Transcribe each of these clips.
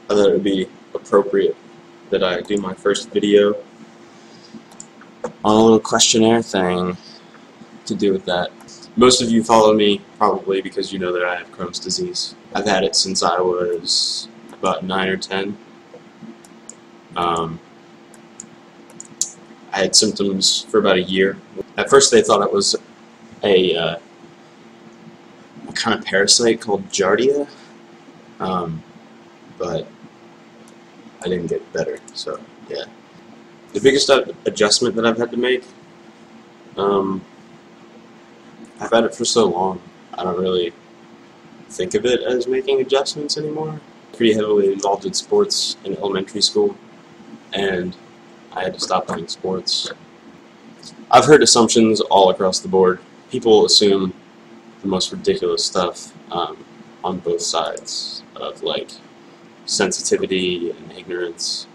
I thought it would be appropriate that I do my first video on a little questionnaire thing to do with that. Most of you follow me probably because you know that I have Crohn's disease. I've had it since I was about 9 or 10. I had symptoms for about a year. At first they thought it was a kind of parasite called Giardia, but I didn't get better, so yeah. The biggest adjustment that I've had to make, I've had it for so long, I don't really think of it as making adjustments anymore. Pretty heavily involved in sports in elementary school, and I had to stop playing sports. I've heard assumptions all across the board. People assume the most ridiculous stuff on both sides of, like, sensitivity and ignorance.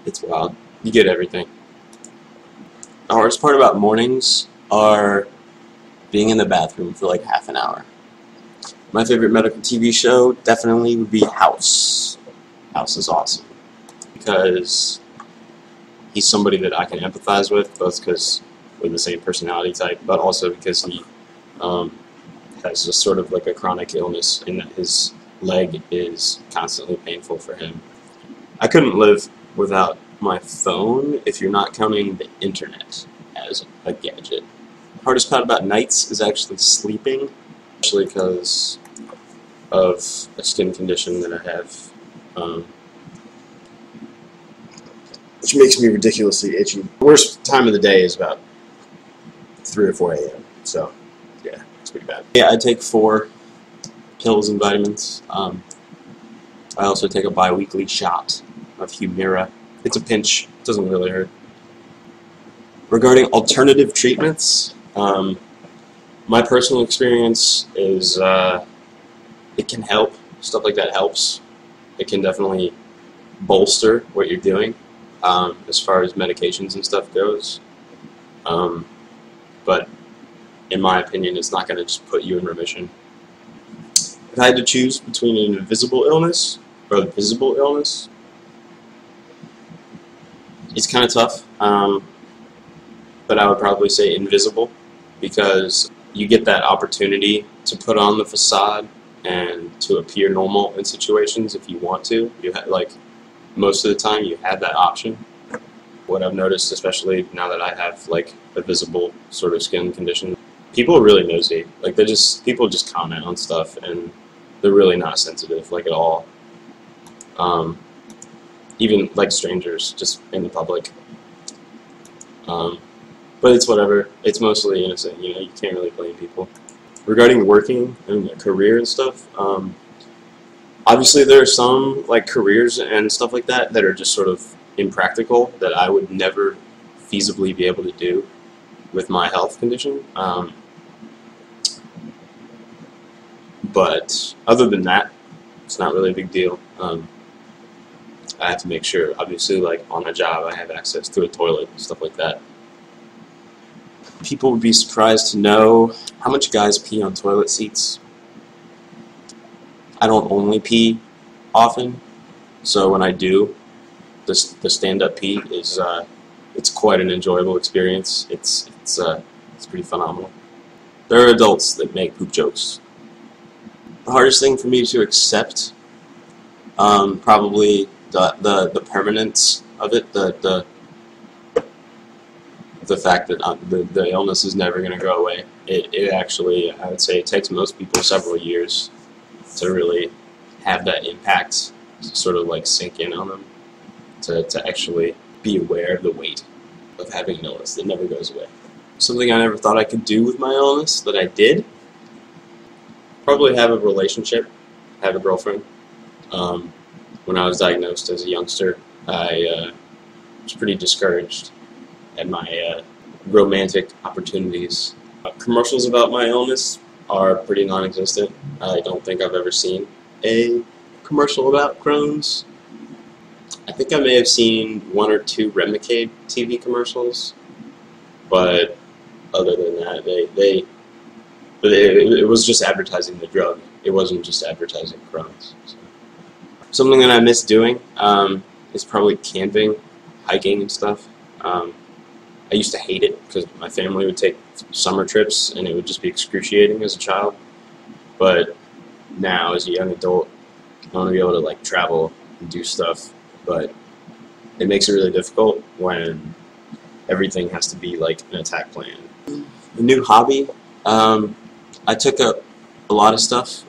It's wild. You get everything. The hardest part about mornings are being in the bathroom for like half an hour. My favorite medical TV show definitely would be House. House is awesome because he's somebody that I can empathize with, both because we're the same personality type, but also because he has just sort of like a chronic illness in that his leg is constantly painful for him. I couldn't live without my phone if you're not counting the internet as a gadget. The hardest part about nights is actually sleeping, especially because of a skin condition that I have, which makes me ridiculously itchy. The worst time of the day is about 3 or 4 a.m., so yeah, it's pretty bad. Yeah, I take 4 pills and vitamins. I also take a bi-weekly shot of Humira. It's a pinch. It doesn't really hurt. Regarding alternative treatments, my personal experience is it can help. Stuff like that helps. It can definitely bolster what you're doing as far as medications and stuff goes. But in my opinion, it's not going to just put you in remission. If I had to choose between an invisible illness or a visible illness, it's kind of tough, but I would probably say invisible, because you get that opportunity to put on the facade and to appear normal in situations if you want to. You have, like, most of the time you have that option. What I've noticed, especially now that I have like a visible sort of skin condition, people are really nosy. Like people just comment on stuff and they're really not sensitive, like, at all. Even like strangers, just in the public. But it's whatever. It's mostly innocent, you know, you can't really blame people. Regarding working and career and stuff, obviously there are some like careers and stuff like that that are just sort of impractical that I would never feasibly be able to do with my health condition. But other than that, it's not really a big deal. I have to make sure, obviously, like on a job, I have access to a toilet and stuff like that. People would be surprised to know how much guys pee on toilet seats. I don't only pee often, so when I do, the stand-up pee is it's quite an enjoyable experience. It's pretty phenomenal. There are adults that make poop jokes. The hardest thing for me to accept, probably the permanence of it, the fact that the illness is never going to go away. It actually, I would say, it takes most people several years to really have that impact sort of like sink in on them, to actually be aware of the weight of having an illness that never goes away. Something I never thought I could do with my illness that I did, probably have a relationship, have a girlfriend. When I was diagnosed as a youngster, I was pretty discouraged at my romantic opportunities. Commercials about my illness are pretty non-existent. I don't think I've ever seen a commercial about Crohn's. I think I may have seen 1 or 2 Remicade TV commercials, but other than that, it was just advertising the drug. it wasn't just advertising Crohn's. So. Something that I miss doing is probably camping, hiking, and stuff. I used to hate it because my family would take summer trips and it would just be excruciating as a child. But now, as a young adult, I want to be able to like travel and do stuff. But it makes it really difficult when everything has to be like an attack plan. A new hobby. I took up a lot of stuff.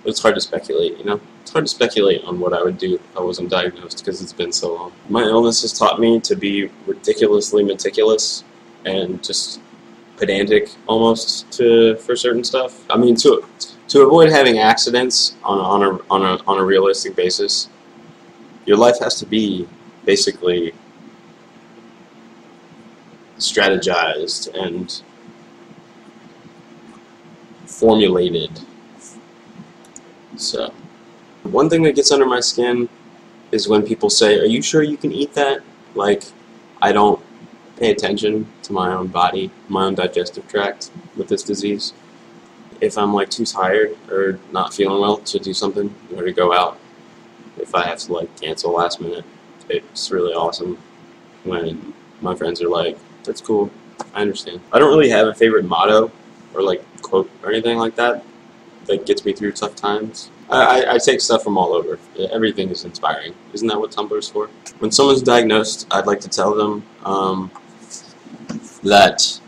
It's hard to speculate, you know? It's hard to speculate on what I would do if I wasn't diagnosed because it's been so long. My illness has taught me to be ridiculously meticulous and just pedantic almost for certain stuff. I mean, to avoid having accidents on a realistic basis, your life has to be basically strategized and formulated. So, one thing that gets under my skin is when people say, "Are you sure you can eat that?" Like, I don't pay attention to my own body, my own digestive tract with this disease. If I'm like too tired or not feeling well to do something or to go out, if I have to like cancel last minute, it's really awesome when my friends are like, "That's cool, I understand." I don't really have a favorite motto or like quote or anything like that that gets me through tough times. I take stuff from all over. Everything is inspiring. Isn't that what Tumblr's for? When someone's diagnosed, I'd like to tell them that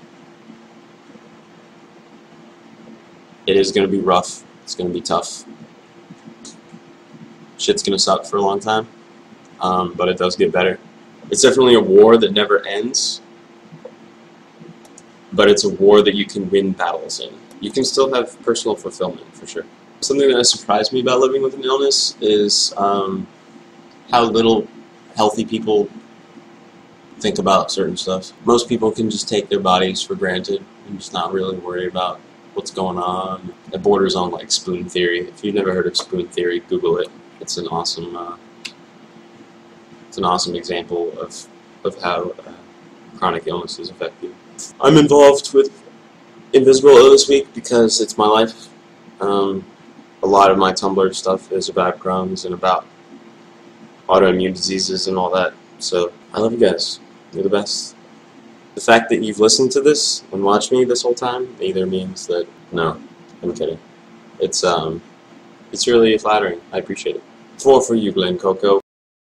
it is going to be rough. It's going to be tough. Shit's going to suck for a long time, but it does get better. It's definitely a war that never ends, but it's a war that you can win battles in. You can still have personal fulfillment, for sure. Something that has surprised me about living with an illness is how little healthy people think about certain stuff. Most people can just take their bodies for granted and just not really worry about what's going on. It borders on like spoon theory. If you've never heard of spoon theory, Google it. It's an awesome example of how chronic illnesses affect you. I'm involved with Invisible Illness Week because it's my life. A lot of my Tumblr stuff is about Crohn's and about autoimmune diseases and all that. So I love you guys. You're the best. The fact that you've listened to this and watched me this whole time either means that no, I'm kidding. It's really flattering. I appreciate it. For you, Glenn Coco.